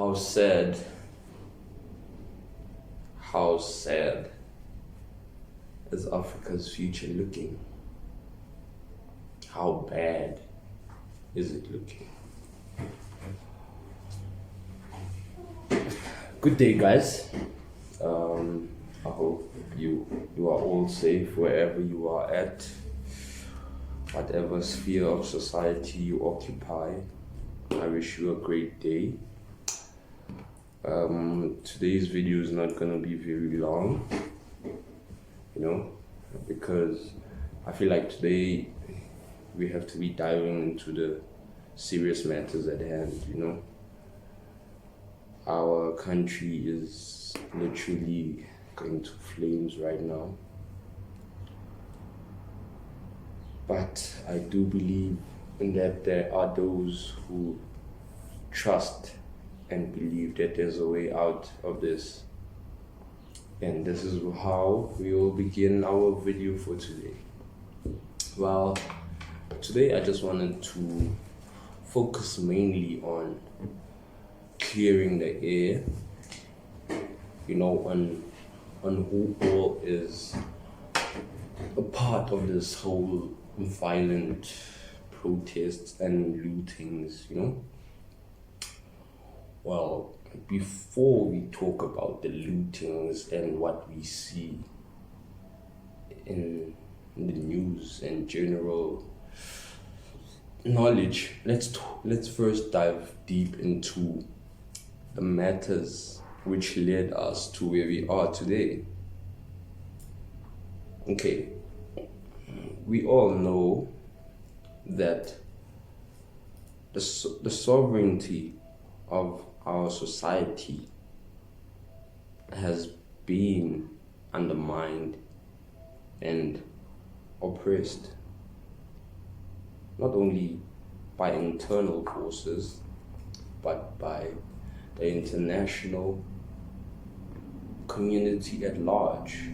How sad, how sad is Africa's future looking? How bad is it looking? Good day, guys. I hope you are all safe wherever you are at, whatever sphere of society you occupy. I wish you a great day. Today's video is not gonna be very long, because I feel like today we have to be diving into the serious matters at hand. Our country is literally going to flames right now, but I do believe in that there are those who trust and believe that there's a way out of this. And this is how we will begin our video for today. Well, today I just wanted to focus mainly on clearing the air, on who all is a part of this whole violent protests and lootings, Well, before we talk about the lootings and what we see in the news and general knowledge, let's first dive deep into the matters which led us to where we are today. Okay, we all know that the sovereignty of our society has been undermined and oppressed, not only by internal forces, but by the international community at large,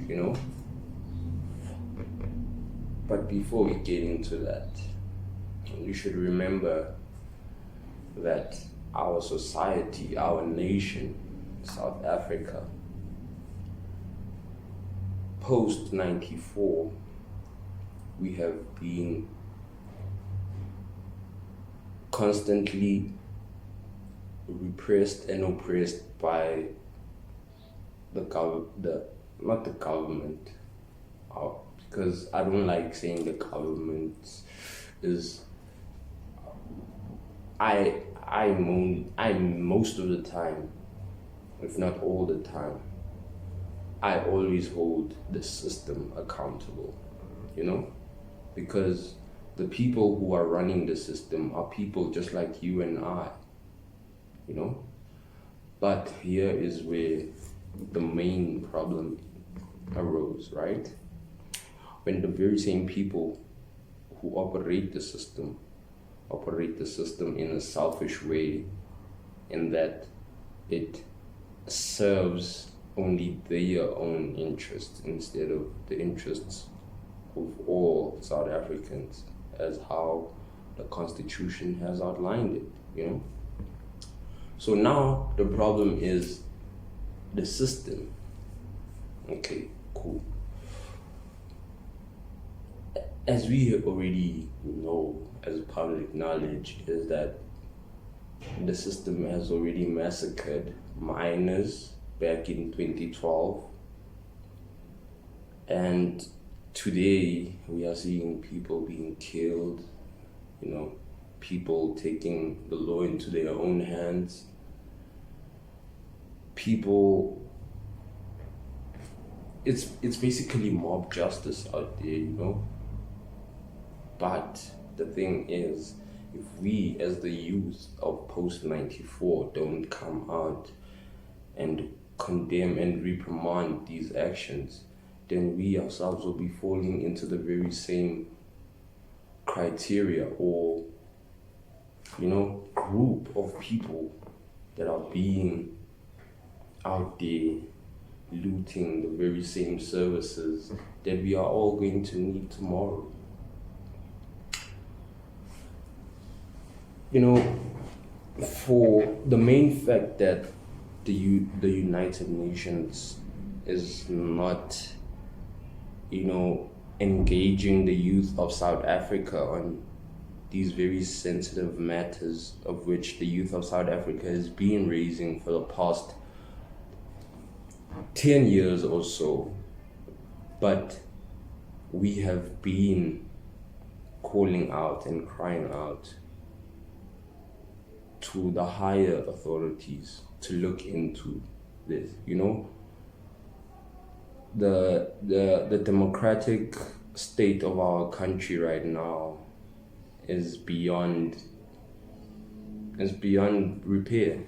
But before we get into that, we should remember that our society, our nation, South Africa, post 94, we have been constantly repressed and oppressed by not the government, because I don't like saying the government is. I most of the time, if not all the time, I always hold the system accountable, because the people who are running the system are people just like you and I, But here is where the main problem arose, right? When the very same people who operate the system in a selfish way, in that it serves only their own interests instead of the interests of all South Africans, as how the Constitution has outlined it, So now the problem is the system. Okay, cool. As we already know, as public knowledge, is that the system has already massacred minors back in 2012. And today we are seeing people being killed, people taking the law into their own hands. It's basically mob justice out there, But the thing is, if we as the youth of post 94 don't come out and condemn and reprimand these actions, then we ourselves will be falling into the very same criteria or group of people that are being out there looting the very same services that we are all going to need tomorrow. for the main fact that the United Nations is not, engaging the youth of South Africa on these very sensitive matters of which the youth of South Africa has been raising for the past 10 years or so. But we have been calling out and crying out to the higher authorities to look into this. The democratic state of our country right now is beyond repair.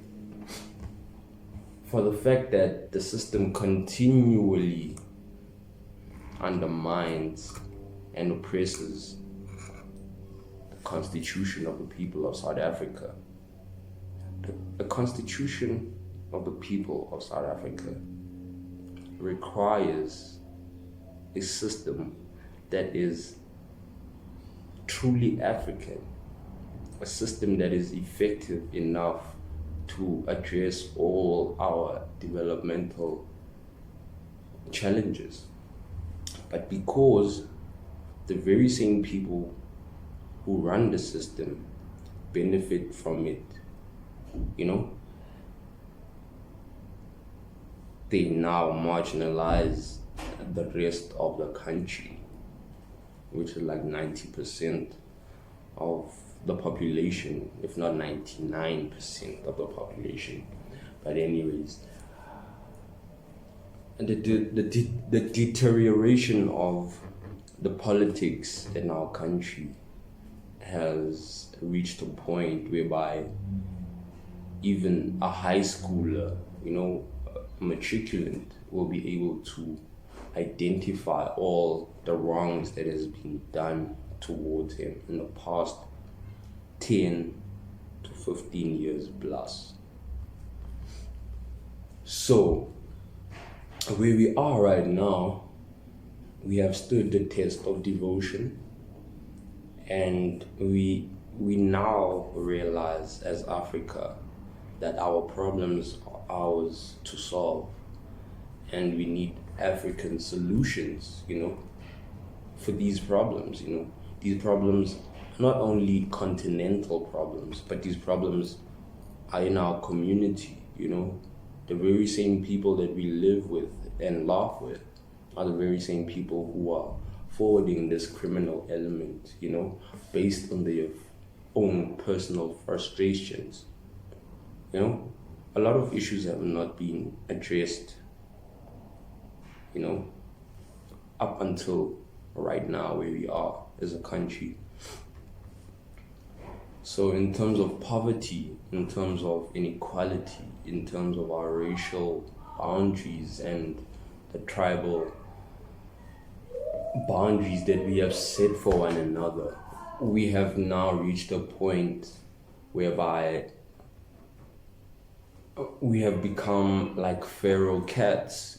For the fact that the system continually undermines and oppresses the constitution of the people of South Africa. The constitution of the people of South Africa requires a system that is truly African, a system that is effective enough to address all our developmental challenges. But because the very same people who run the system benefit from it, they now marginalize the rest of the country, which is like 90% of the population, if not 99% of the population. But anyways, the deterioration of the politics in our country has reached a point whereby even a high schooler, a matriculant, will be able to identify all the wrongs that has been done towards him in the past 10 to 15 years plus. So, where we are right now, we have stood the test of devotion, and we now realize as Africa that our problems are ours to solve, and we need African solutions, for these problems. These problems are not only continental problems, but these problems are in our community. The very same people that we live with and laugh with are the very same people who are forwarding this criminal element, based on their own personal frustrations. A lot of issues have not been addressed, up until right now where we are as a country. So in terms of poverty, in terms of inequality, in terms of our racial boundaries and the tribal boundaries that we have set for one another, we have now reached a point whereby we have become like feral cats.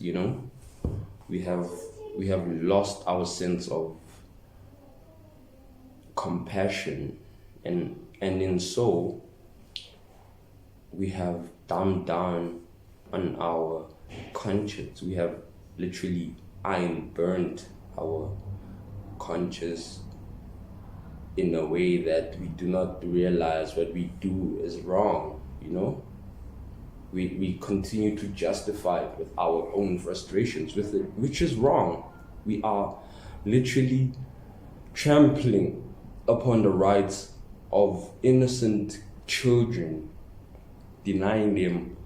We have lost our sense of compassion, and in so we have dumbed down on our conscience. We have literally iron burnt our conscience in a way that we do not realize what we do is wrong. We continue to justify it with our own frustrations with it, which is wrong. We are literally trampling upon the rights of innocent children, denying them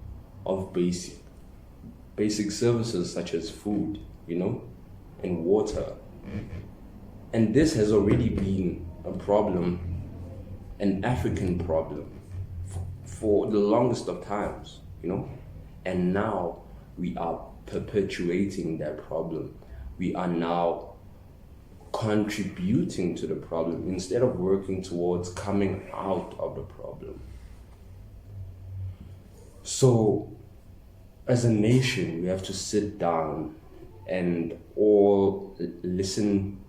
of basic services such as food, and water. And this has already been a problem, an African problem, for the longest of times, and now we are perpetuating that problem. We are now contributing to the problem instead of working towards coming out of the problem. So, as a nation, we have to sit down and all listen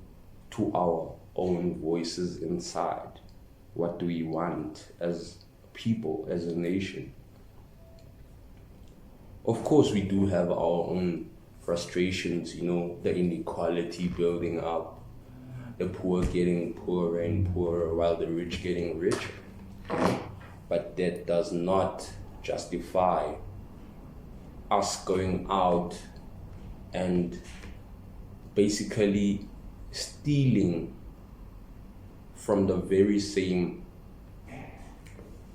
to our own voices inside. What do we want as people as a nation. Of course, we do have our own frustrations, the inequality building up, the poor getting poorer and poorer while the rich getting richer. But that does not justify us going out and basically stealing from the very same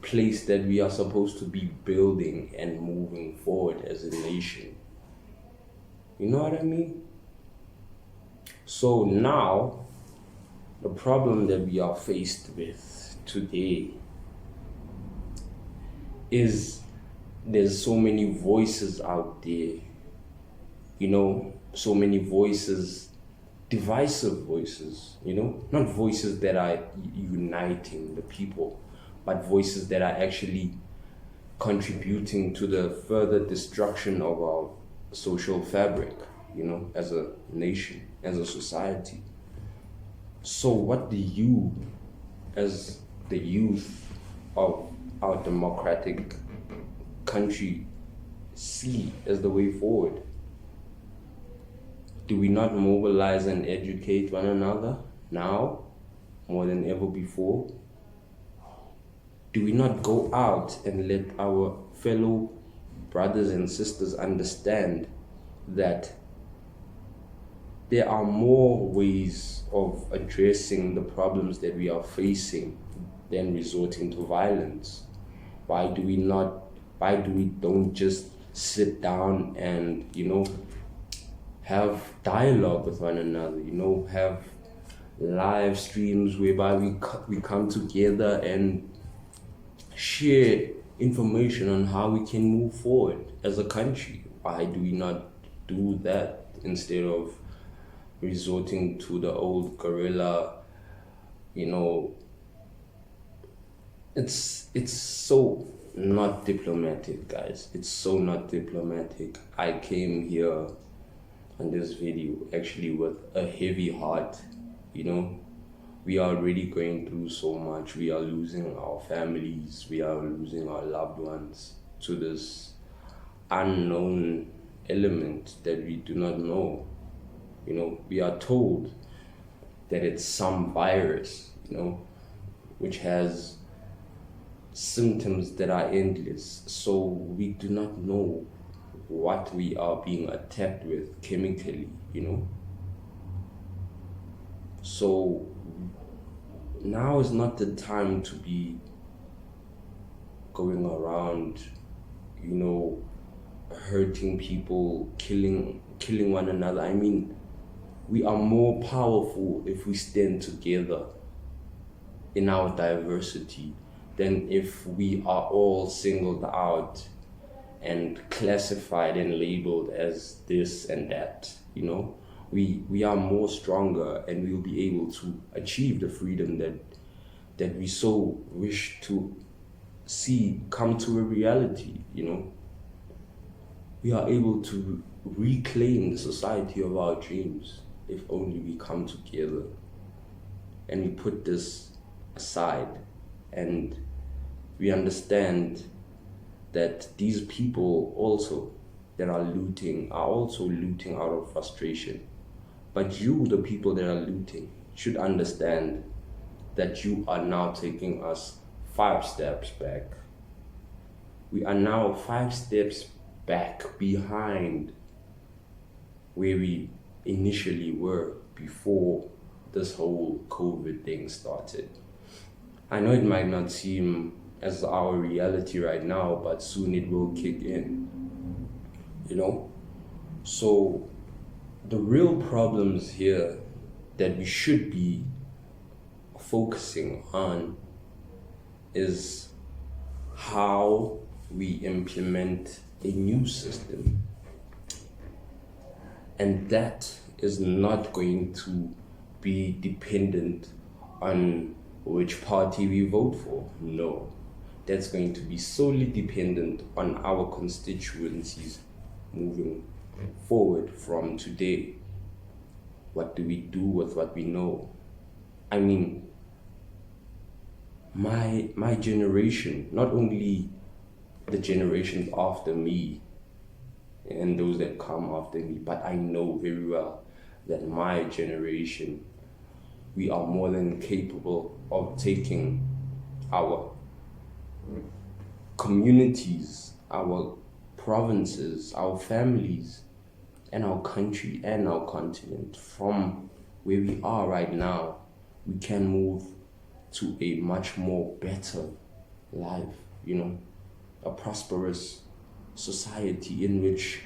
place that we are supposed to be building and moving forward as a nation. You know what I mean? So now, the problem that we are faced with today is there's so many voices out there, so many voices, divisive voices, not voices that are uniting the people, but voices that are actually contributing to the further destruction of our social fabric, as a nation, as a society. So what do you, as the youth of our democratic country, see as the way forward? Do we not mobilize and educate one another now more than ever before? Do we not go out and let our fellow brothers and sisters understand that there are more ways of addressing the problems that we are facing than resorting to violence? Why do we don't just sit down and, have dialogue with one another, have live streams whereby we come together and share information on how we can move forward as a country? Why do we not do that instead of resorting to the old guerrilla, it's so not diplomatic, guys. It's so not diplomatic. I came here on this video actually with a heavy heart. We are already going through so much. We are losing our families, we are losing our loved ones to this unknown element that we do not know. We are told that it's some virus, which has symptoms that are endless. So we do not know what we are being attacked with chemically, So now is not the time to be going around, hurting people, killing one another. I mean, we are more powerful if we stand together in our diversity than if we are all singled out and classified and labeled as this and that. We are more stronger, and we will be able to achieve the freedom that we so wish to see come to a reality. We are able to reclaim the society of our dreams if only we come together and we put this aside and we understand that these people also that are also looting out of frustration. But you, the people that are looting, should understand that you are now taking us 5 steps back. We are now 5 steps back behind where we initially were before this whole COVID thing started. I know it might not seem as our reality right now, but soon it will kick in, So the real problems here that we should be focusing on is how we implement a new system. And that is not going to be dependent on which party we vote for. No, that's going to be solely dependent on our constituencies moving forward from today. What do we do with what we know? I mean, my generation, not only the generations after me and those that come after me, but I know very well that my generation, we are more than capable of taking our communities, our provinces, our families, and our country and our continent from where we are right now. We can move to a much more better life, a prosperous society in which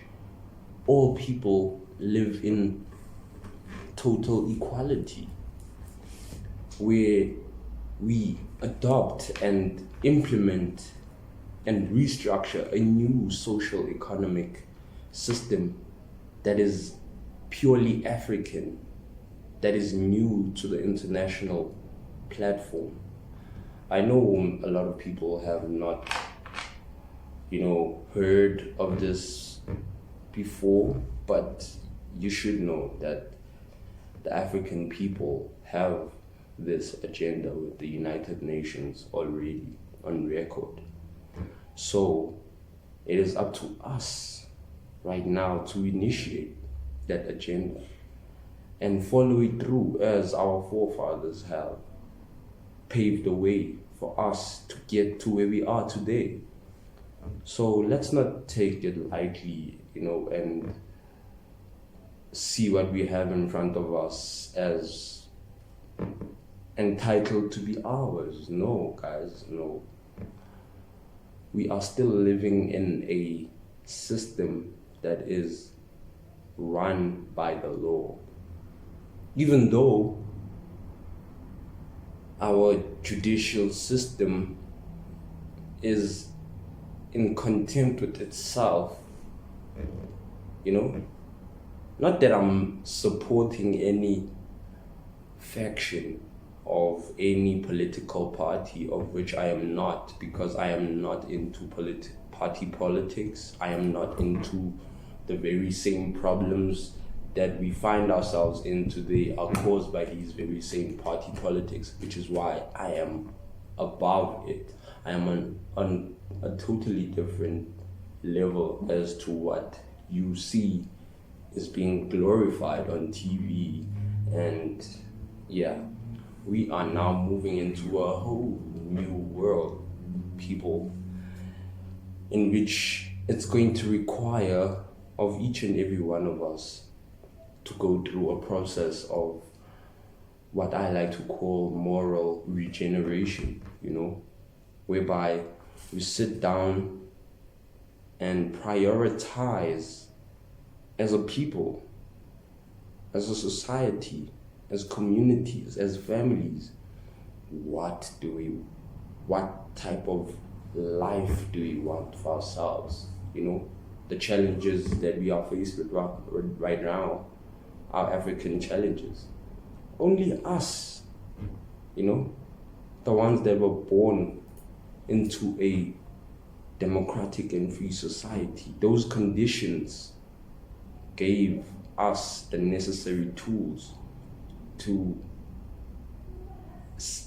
all people live in total equality, where we adopt and implement and restructure a new social economic system that is purely African, that is new to the international platform. I know a lot of people have not, heard of this before, but you should know that the African people have this agenda with the United Nations already on record. So it is up to us right now to initiate that agenda and follow it through as our forefathers have paved the way for us to get to where we are today. So let's not take it lightly, and see what we have in front of us as entitled to be ours. No, guys, no. We are still living in a system that is run by the law. Even though our judicial system is in contempt with itself, not that I'm supporting any faction of any political party, of which I am not, because I am not into party politics. I am not into the very same problems that we find ourselves in today are caused by these very same party politics, which is why I am above it. I am on a totally different level as to what you see is being glorified on TV. And yeah, we are now moving into a whole new world, people, in which it's going to require of each and every one of us to go through a process of what I like to call moral regeneration, whereby we sit down and prioritize as a people, as a society, as communities, as families, what type of life do we want for ourselves? The challenges that we are faced with right now are African challenges. Only us, the ones that were born into a democratic and free society, those conditions gave us the necessary tools to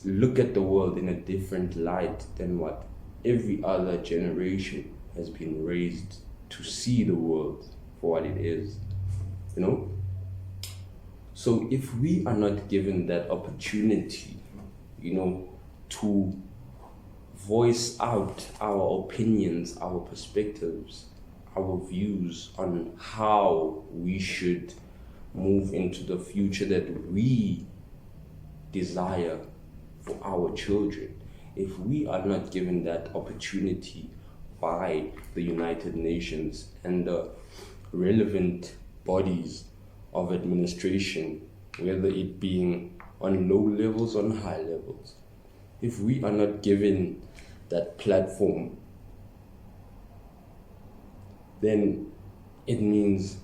look at the world in a different light than what every other generation has been raised to see the world for what it is, So if we are not given that opportunity, to voice out our opinions, our perspectives, our views on how we should move into the future that we desire for our children, if we are not given that opportunity by the United Nations and the relevant bodies of administration, whether it being on low levels, on high levels, if we are not given that platform, then it means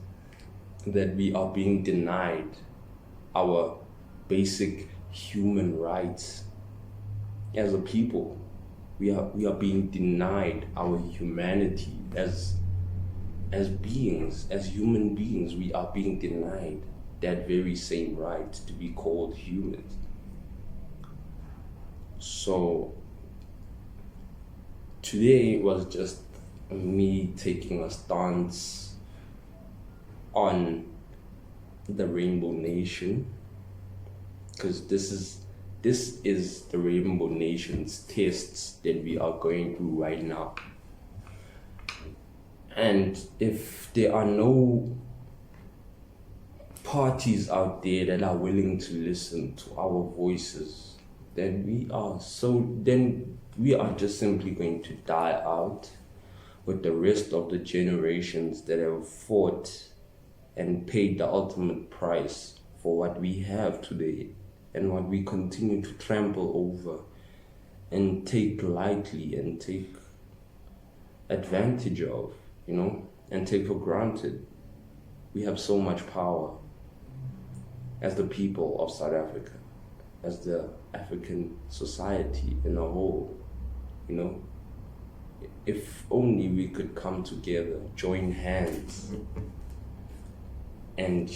that we are being denied our basic human rights as a people. We are being denied our humanity as beings, as human beings. We are being denied that very same right to be called humans. So today was just me taking a stance on the Rainbow Nation, because this is the Rainbow Nation's tests that we are going through right now. And if there are no parties out there that are willing to listen to our voices, then we are just simply going to die out with the rest of the generations that have fought and paid the ultimate price for what we have today and what we continue to trample over and take lightly and take advantage of, and take for granted. We have so much power as the people of South Africa, as the African society in a whole, If only we could come together, join hands, and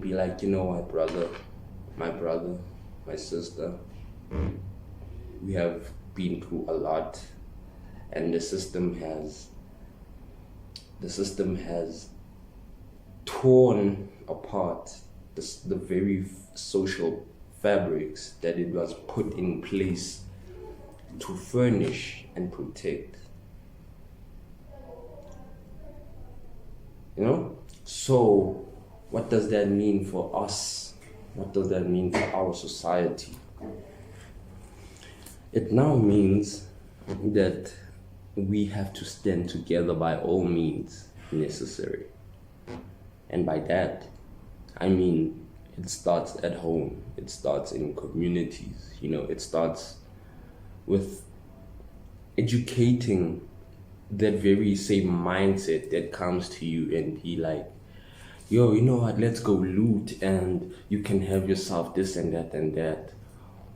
be like, what, my brother, my sister, we have been through a lot, and the system has torn apart the very social fabrics that it was put in place to furnish and protect. So what does that mean for us? What does that mean for our society? It now means that we have to stand together by all means necessary. And by that, I mean it starts at home, it starts in communities, it starts with educating that very same mindset that comes to you and be like, yo, you know what, let's go loot and you can have yourself this and that and that.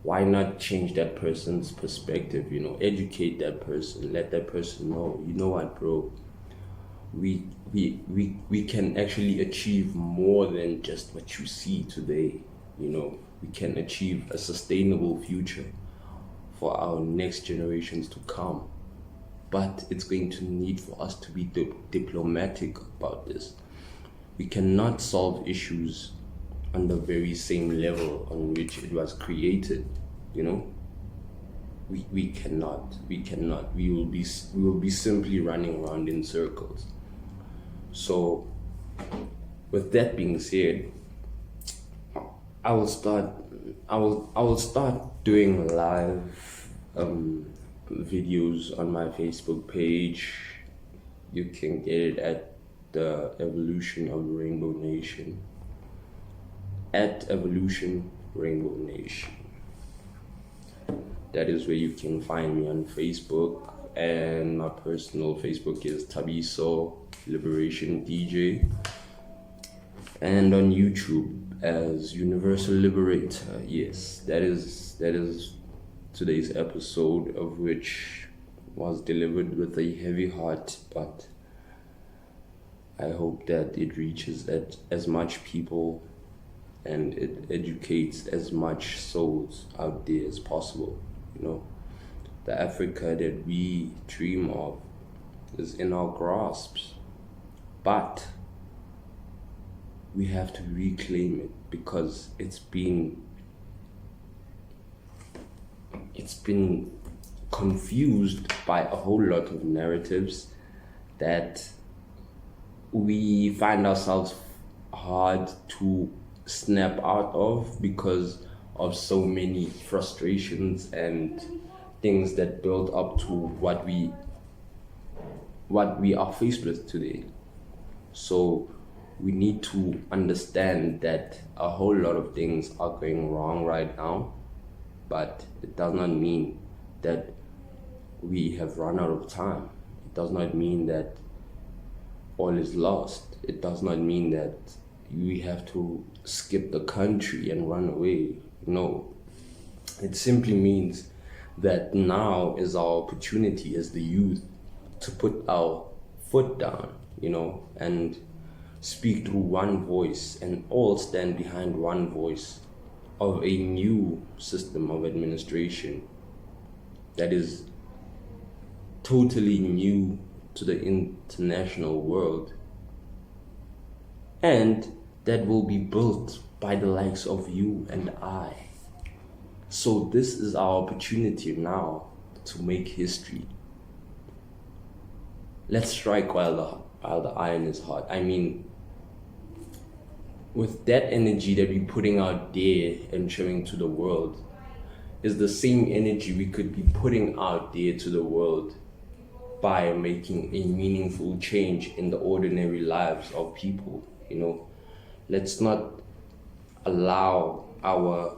Why not change that person's perspective, educate that person, let that person know, you know what, bro, we can actually achieve more than just what you see today. We can achieve a sustainable future for our next generations to come. But it's going to need for us to be diplomatic about this. We cannot solve issues on the very same level on which it was created, We cannot. We will be simply running around in circles. So, with that being said, I will start doing live videos on my Facebook page. You can get it at the Evolution of Rainbow Nation, at Evolution Rainbow Nation. That is where you can find me on Facebook, and my personal Facebook is Tabiso Liberation DJ, and on YouTube as Universal Liberator. Yes, that is today's episode, of which was delivered with a heavy heart, but I hope that it reaches as much people and it educates as much souls out there as possible. The Africa that we dream of is in our grasps, but we have to reclaim it because it's been confused by a whole lot of narratives that we find ourselves hard to snap out of because of so many frustrations and things that build up to what we are faced with today. So we need to understand that a whole lot of things are going wrong right now, but it does not mean that we have run out of time. It does not mean that all is lost. It does not mean that we have to skip the country and run away. No, it simply means that now is our opportunity as the youth to put our foot down, and speak through one voice and all stand behind one voice of a new system of administration that is totally new to the international world, and that will be built by the likes of you and I. So this is our opportunity now to make history. Let's strike while the iron is hot. I mean, with that energy that we're putting out there and showing to the world is the same energy we could be putting out there to the world by making a meaningful change in the ordinary lives of people. Let's not allow our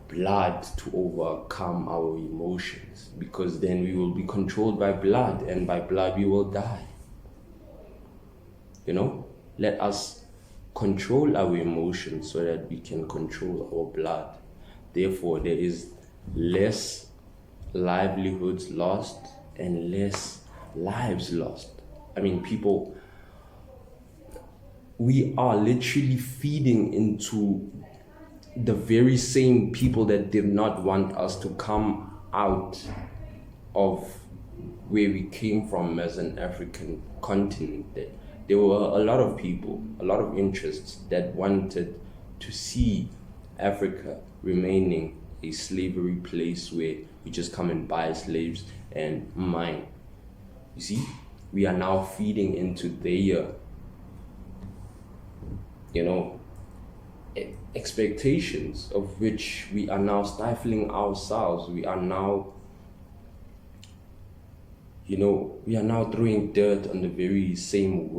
blood to overcome our emotions, because then we will be controlled by blood, and by blood we will die. Let us control our emotions so that we can control our blood. Therefore, there is less livelihoods lost and less lives lost. I mean, people, we are literally feeding into the very same people that did not want us to come out of where we came from as an African continent. There were a lot of people, a lot of interests that wanted to see Africa remaining a slavery place where we just come and buy slaves and mine. You see, we are now feeding into their, expectations, of which we are now stifling ourselves. We are now throwing dirt on the very same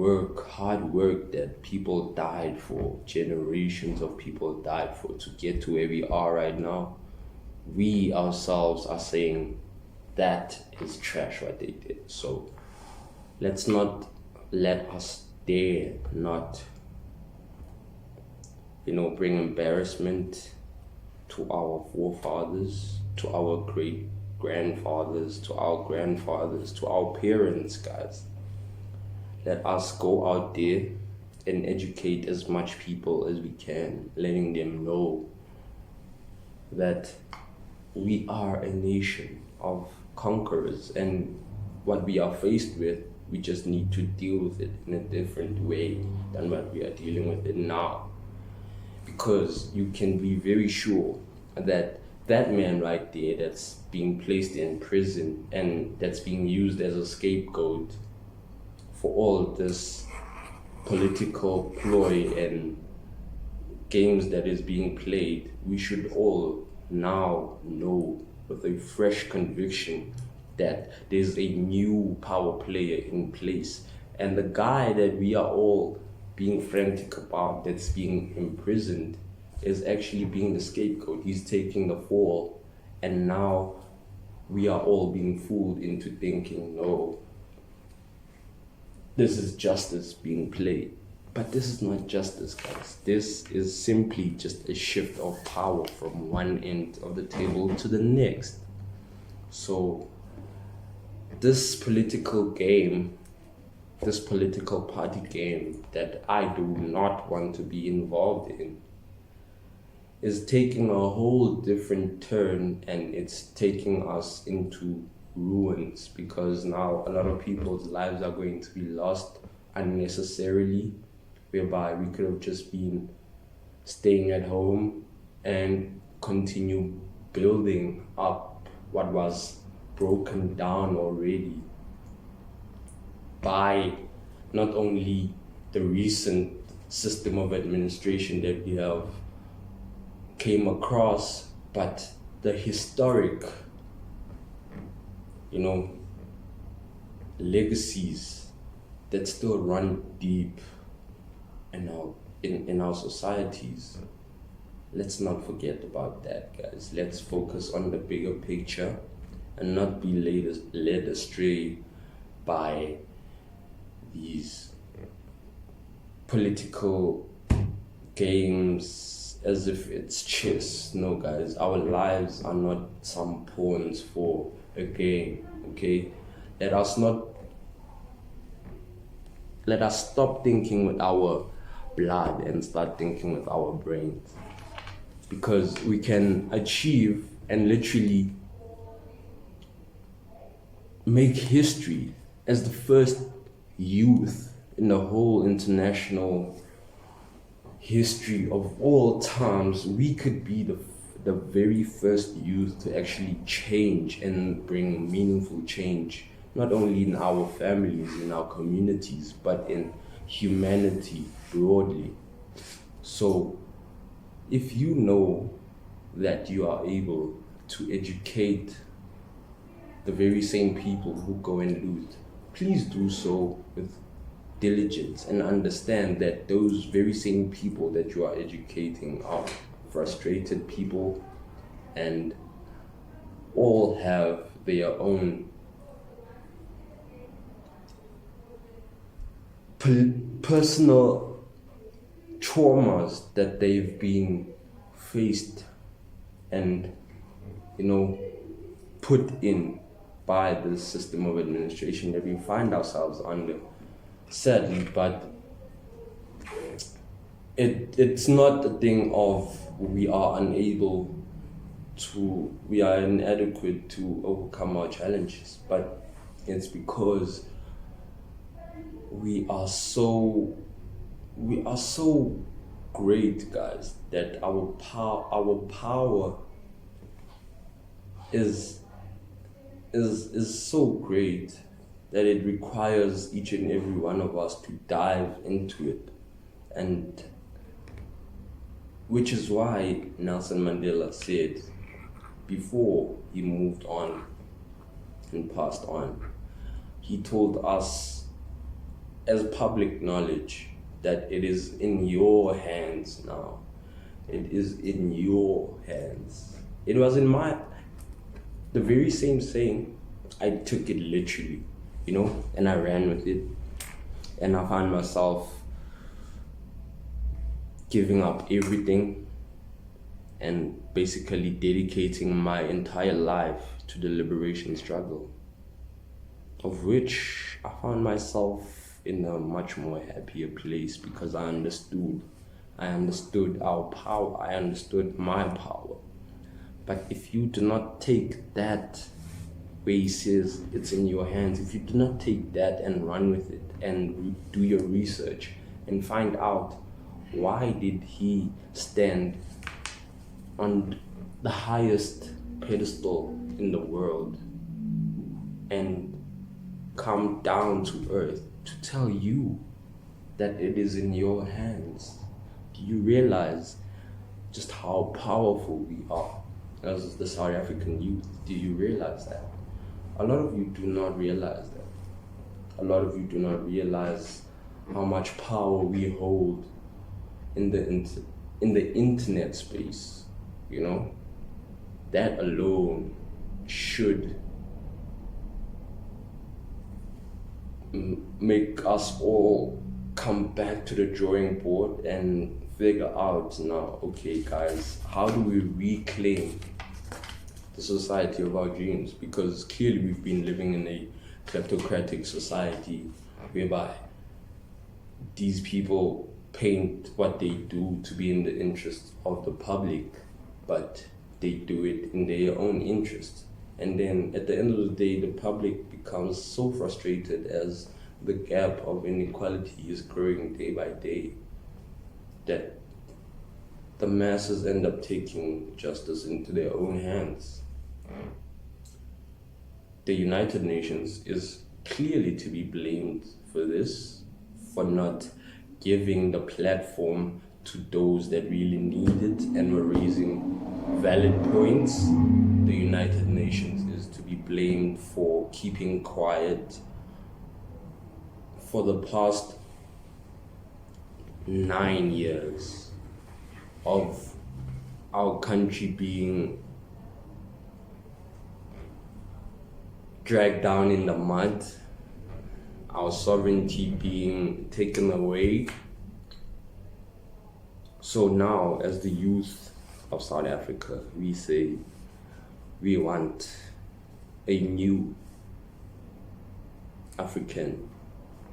hard work that people died for, generations of people died for, to get to where we are right now. We ourselves are saying that is trash what they did. So let's not let us dare not bring embarrassment to our forefathers, to our great grandfathers, to our grandfathers, to our parents, guys. Let us go out there and educate as much people as we can, letting them know that we are a nation of conquerors, and what we are faced with, we just need to deal with it in a different way than what we are dealing with it now. Because you can be very sure that that man right there that's being placed in prison and that's being used as a scapegoat for all this political ploy and games that is being played, we should all now know with a fresh conviction that there's a new power player in place. And the guy that we are all being frantic about, that's being imprisoned, is actually being the scapegoat. He's taking the fall, and now we are all being fooled into thinking, no, this is justice being played. But this is not justice, guys. This is simply just a shift of power from one end of the table to the next. So this political game, this political party game that I do not want to be involved in, is taking a whole different turn, and it's taking us into ruins, because now a lot of people's lives are going to be lost unnecessarily, whereby we could have just been staying at home and continue building up what was broken down already by not only the recent system of administration that we have came across, but the historic, legacies that still run deep in our societies. Let's not forget about that, guys. Let's focus on the bigger picture and not be led astray by these political games as if it's chess. No, guys, our lives are not some pawns for a game, okay? Let us stop thinking with our blood and start thinking with our brains, because we can achieve and literally make history as the first youth in the whole international history of all times. We could be the very first youth to actually change and bring meaningful change, not only in our families, in our communities, but in humanity broadly. So if you know that you are able to educate the very same people who go and loot, please do so with diligence and understand that those very same people that you are educating are frustrated people and all have their own personal traumas that they've been faced and, put in by the system of administration that we find ourselves under, sadly. But it's not a thing of we are inadequate to overcome our challenges, but it's because we are so great, guys, that our power is so great that it requires each and every one of us to dive into it. And which is why Nelson Mandela said, before he moved on and passed on, he told us as public knowledge that it is in your hands now. It is in your hands. It was the very same saying. I took it literally, and I ran with it. And I found myself giving up everything and basically dedicating my entire life to the liberation struggle, of which I found myself in a much more happier place because I understood our power, I understood my power. But if you do not take that where he says it's in your hands, if you do not take that and run with it and do your research and find out why did he stand on the highest pedestal in the world and come down to earth to tell you that it is in your hands, do you realize just how powerful we are as the South African youth? Do you realize that? A lot of you do not realize that. A lot of you do not realize how much power we hold in the internet space. That alone should make us all come back to the drawing board and figure out now, okay guys, how do we reclaim the society of our dreams? Because clearly we've been living in a kleptocratic society whereby these people paint what they do to be in the interest of the public, but they do it in their own interest. And then at the end of the day, the public becomes so frustrated as the gap of inequality is growing day by day that the masses end up taking justice into their own hands. The United Nations is clearly to be blamed for this, for not giving the platform to those that really need it and were raising valid points. The United Nations is to be blamed for keeping quiet for the past 9 years of our country being dragged down in the mud, our sovereignty being taken away. So now, as the youth of South Africa, we say we want a new African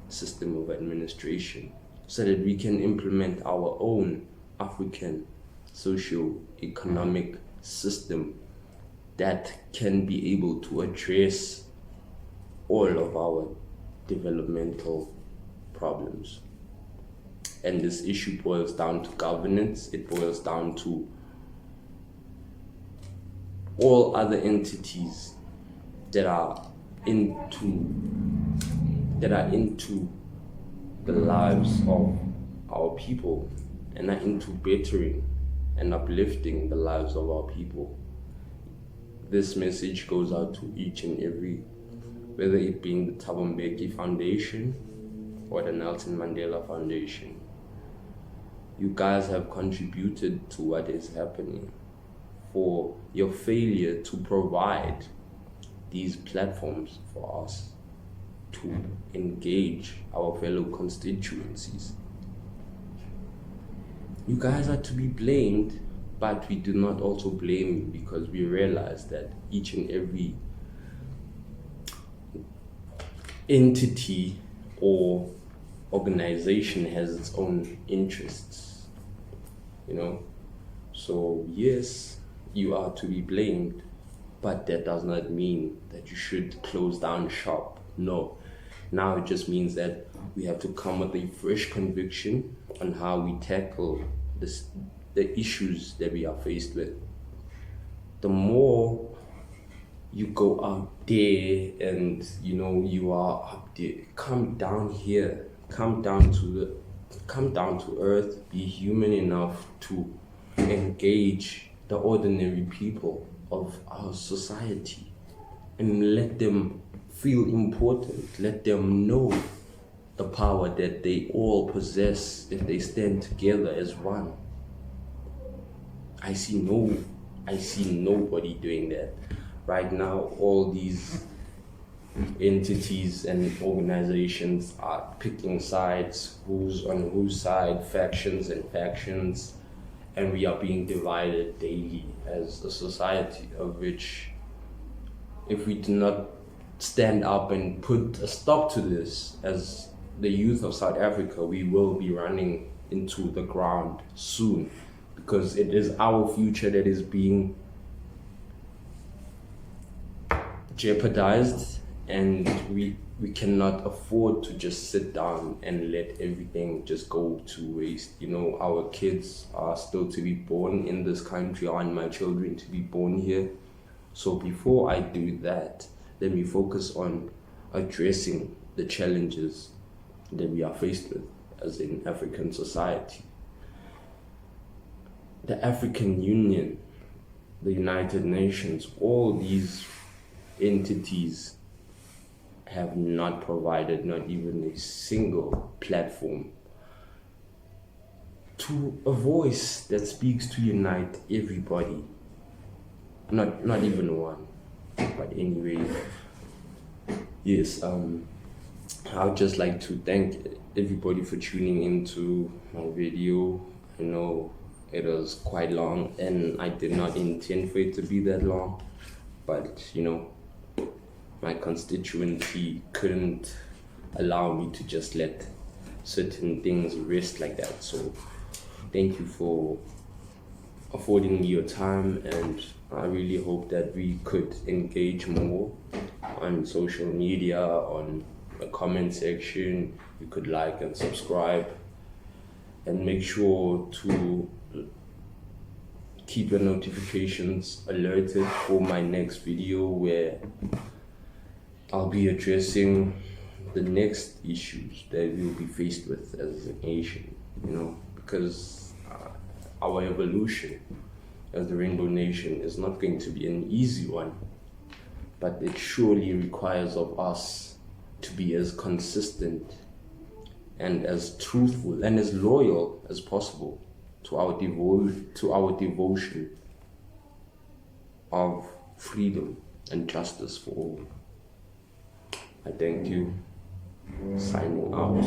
system of administration so that we can implement our own African socio-economic system that can be able to address all of our developmental problems. And this issue boils down to governance, it boils down to all other entities that are into the lives of our people and are into bettering and uplifting the lives of our people. This message goes out to each and every, whether it being the Thabo Mbeki Foundation or the Nelson Mandela Foundation. You guys have contributed to what is happening. For your failure to provide these platforms for us to engage our fellow constituencies. You guys are to be blamed, but we do not also blame you, because we realize that each and every entity or organization has its own interests, you know. So yes, you are to be blamed, but that does not mean that you should close down shop. No. Now it just means that we have to come with a fresh conviction on how we tackle the issues that we are faced with. The more you go out there and you are up there, come down here, come down to earth, be human enough to engage the ordinary people of our society and let them feel important, let them know the power that they all possess if they stand together as one. I see nobody doing that. Right now, all these entities and organizations are picking sides, who's on whose side, factions, and we are being divided daily as a society, of which, if we do not stand up and put a stop to this as the youth of South Africa, we will be running into the ground soon, because it is our future that is being jeopardized, and we cannot afford to just sit down and let everything just go to waste. Our kids are still to be born in this country. I want my children to be born here. So before I do that, let me focus on addressing the challenges that we are faced with as an African society. The African Union, the United Nations, all these entities have not provided not even a single platform to a voice that speaks to unite everybody. Not even one. But anyway, yes, I would just like to thank everybody for tuning into my video. I know it was quite long and I did not intend for it to be that long, but my constituency couldn't allow me to just let certain things rest like that. So thank you for affording me your time, and I really hope that we could engage more on social media, on the comment section. You could like and subscribe, and make sure to keep your notifications alerted for my next video, where I'll be addressing the next issues that we'll be faced with as a nation, because our evolution as the Rainbow Nation is not going to be an easy one, but it surely requires of us to be as consistent and as truthful and as loyal as possible to our devotion of freedom and justice for all. I thank you. Signing out.